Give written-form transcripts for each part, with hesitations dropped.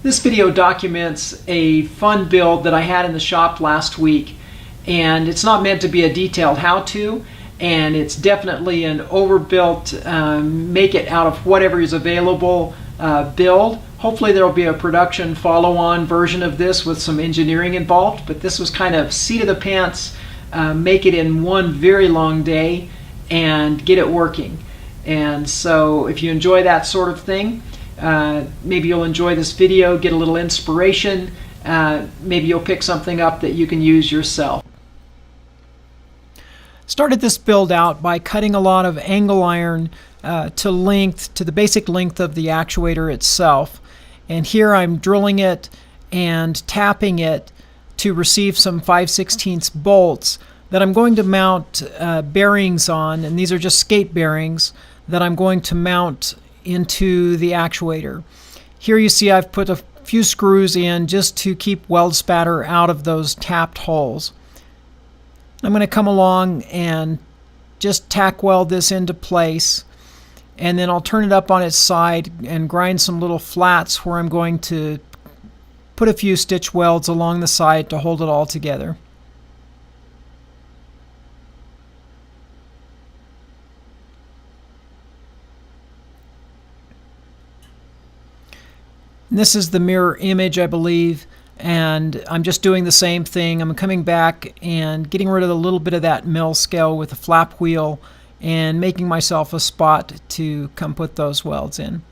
This video documents a fun build that I had in the shop last week, and it's not meant to be a detailed how-to, and it's definitely an overbuilt, make it out of whatever is available build. Hopefully there will be a production follow-on version of this with some engineering involved, but this was kind of seat of the pants, make it in one very long day and get it working. And so if you enjoy that sort of thing, maybe you'll enjoy this video, get a little inspiration, maybe you'll pick something up that you can use yourself. Started this build out by cutting a lot of angle iron to the basic length of the actuator itself. And here I'm drilling it and tapping it to receive some 5/16 bolts that I'm going to mount bearings on, and these are just skate bearings that I'm going to mount into the actuator. Here you see I've put a few screws in just to keep weld spatter out of those tapped holes. I'm going to come along and just tack weld this into place, and then I'll turn it up on its side and grind some little flats where I'm going to put a few stitch welds along the side to hold it all together. And this is the mirror image, I believe, and I'm just doing the same thing. I'm coming back and getting rid of a little bit of that mill scale with a flap wheel and making myself a spot to come put those welds in.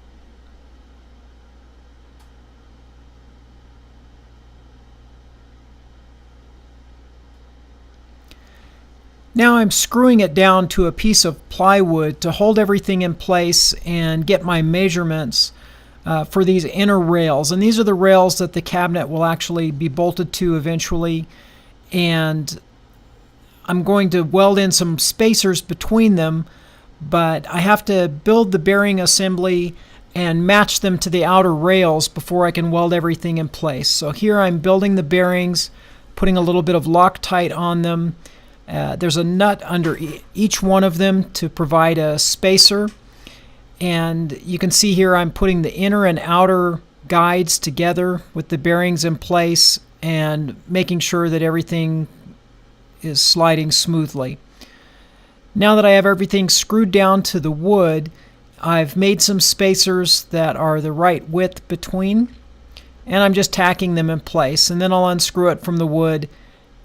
Now I'm screwing it down to a piece of plywood to hold everything in place and get my measurements for these inner rails. And these are the rails that the cabinet will actually be bolted to eventually. And I'm going to weld in some spacers between them, but I have to build the bearing assembly and match them to the outer rails before I can weld everything in place. So here I'm building the bearings, putting a little bit of Loctite on them. There's a nut under each one of them to provide a spacer. And you can see here I'm putting the inner and outer guides together with the bearings in place and making sure that everything is sliding smoothly. Now that I have everything screwed down to the wood, I've made some spacers that are the right width between, and I'm just tacking them in place, and then I'll unscrew it from the wood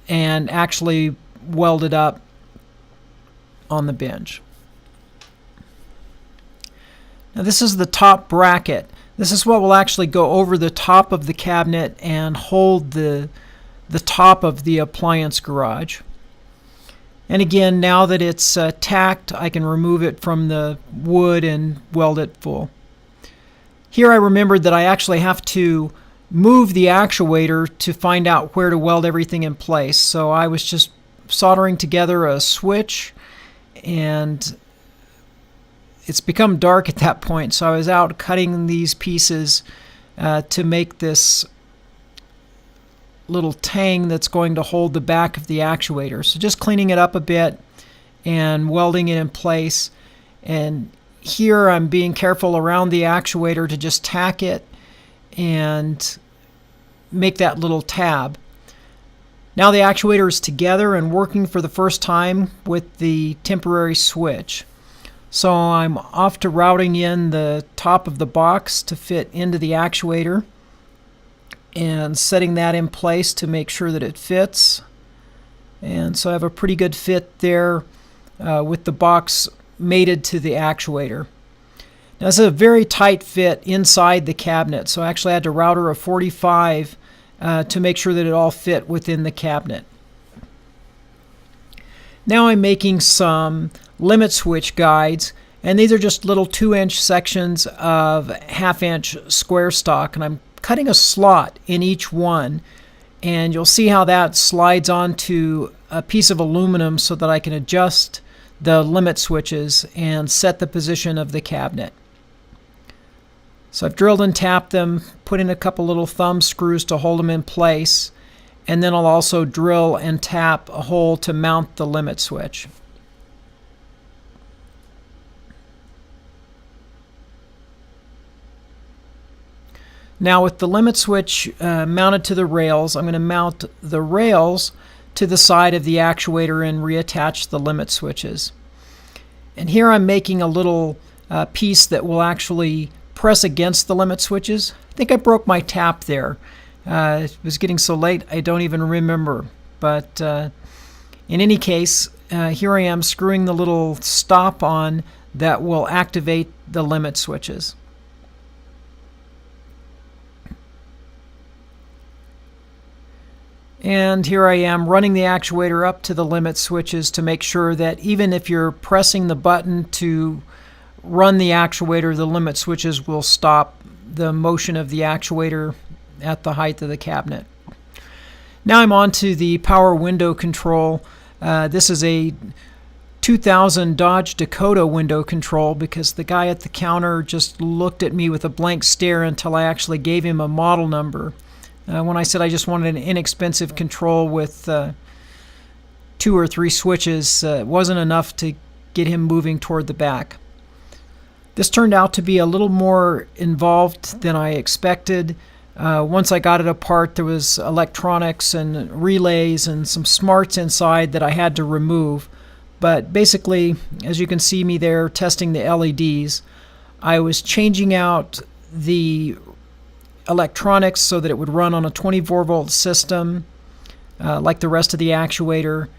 and actually weld it up on the bench. Now this is the top bracket. This is what will actually go over the top of the cabinet and hold the top of the appliance garage. And again, now that it's tacked, I can remove it from the wood and weld it full. Here I remembered that I actually have to move the actuator to find out where to weld everything in place. So I was just soldering together a switch, and it's become dark at that point, so I was out cutting these pieces to make this little tang that's going to hold the back of the actuator. So just cleaning it up a bit and welding it in place. And here I'm being careful around the actuator to just tack it and make that little tab. Now the actuator is together and working for the first time with the temporary switch. So I'm off to routing in the top of the box to fit into the actuator and setting that in place to make sure that it fits. And so I have a pretty good fit there with the box mated to the actuator. Now this is a very tight fit inside the cabinet, so I actually had to router a 45 to make sure that it all fit within the cabinet. Now I'm making some limit switch guides, and these are just little 2-inch sections of 1/2-inch square stock, and I'm cutting a slot in each one, and you'll see how that slides onto a piece of aluminum so that I can adjust the limit switches and set the position of the cabinet. So I've drilled and tapped them, put in a couple little thumb screws to hold them in place, and then I'll also drill and tap a hole to mount the limit switch. Now with the limit switch mounted to the rails, I'm going to mount the rails to the side of the actuator and reattach the limit switches. And here I'm making a little piece that will actually press against the limit switches. I think I broke my tap there. It was getting so late I don't even remember. But in any case, here I am screwing the little stop on that will activate the limit switches. And here I am running the actuator up to the limit switches to make sure that even if you're pressing the button to run the actuator, the limit switches will stop the motion of the actuator at the height of the cabinet. Now I'm on to the power window control. This is a 2000 Dodge Dakota window control because the guy at the counter just looked at me with a blank stare until I actually gave him a model number. When I said I just wanted an inexpensive control with 2 or 3 switches, it wasn't enough to get him moving toward the back. This turned out to be a little more involved than I expected. Once I got it apart, there was electronics and relays and some smarts inside that I had to remove. But basically, as you can see me there testing the LEDs, I was changing out the electronics so that it would run on a 24 volt system like the rest of the actuator,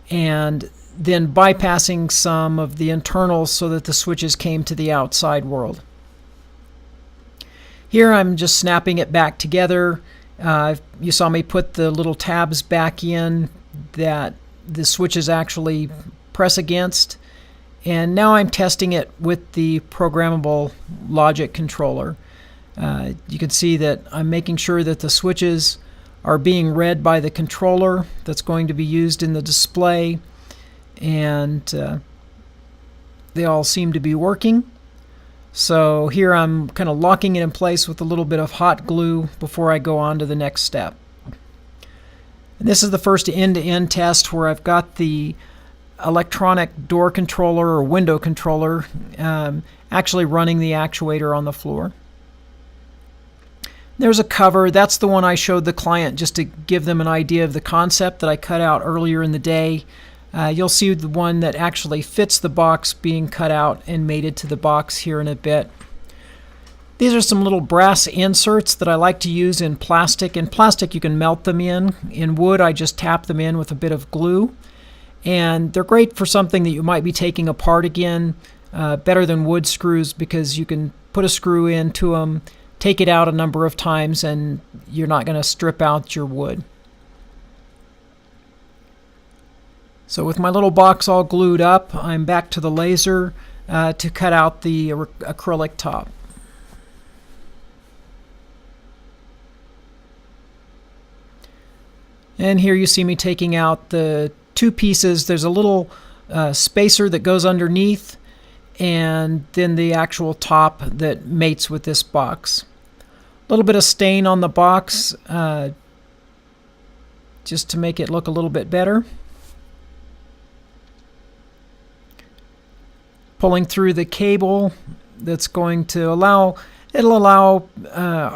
and then bypassing some of the internals so that the switches came to the outside world. Here I'm just snapping it back together. You saw me put the little tabs back in that the switches actually press against, and now I'm testing it with the programmable logic controller. You can see that I'm making sure that the switches are being read by the controller that's going to be used in the display, and they all seem to be working. So here I'm kind of locking it in place with a little bit of hot glue before I go on to the next step. And this is the first end-to-end test where I've got the electronic door controller or window controller actually running the actuator on the floor. There's a cover. That's the one I showed the client just to give them an idea of the concept that I cut out earlier in the day. You'll see the one that actually fits the box being cut out and mated to the box here in a bit. These are some little brass inserts that I like to use in plastic. In plastic you can melt them in. In wood I just tap them in with a bit of glue. And they're great for something that you might be taking apart again. Better than wood screws because you can put a screw into them, take it out a number of times, and you're not going to strip out your wood. So with my little box all glued up, I'm back to the laser to cut out the acrylic top. And here you see me taking out the 2 pieces. There's a little spacer that goes underneath, and then the actual top that mates with this box. A little bit of stain on the box just to make it look a little bit better. Pulling through the cable that's going to allow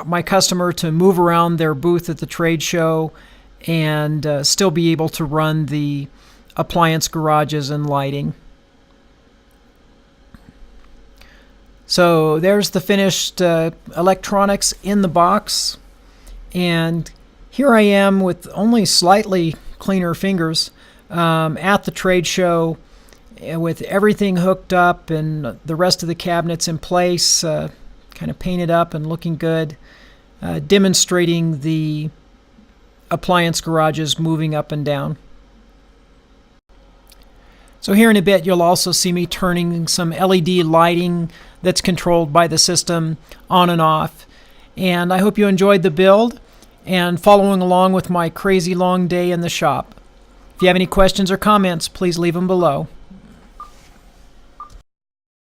my customer to move around their booth at the trade show and still be able to run the appliance garages and lighting. So there's the finished electronics in the box, and here I am with only slightly cleaner fingers at the trade show with everything hooked up and the rest of the cabinets in place, kind of painted up and looking good, demonstrating the appliance garages moving up and down. So here in a bit you'll also see me turning some LED lighting that's controlled by the system on and off. And I hope you enjoyed the build and following along with my crazy long day in the shop. If you have any questions or comments, please leave them below.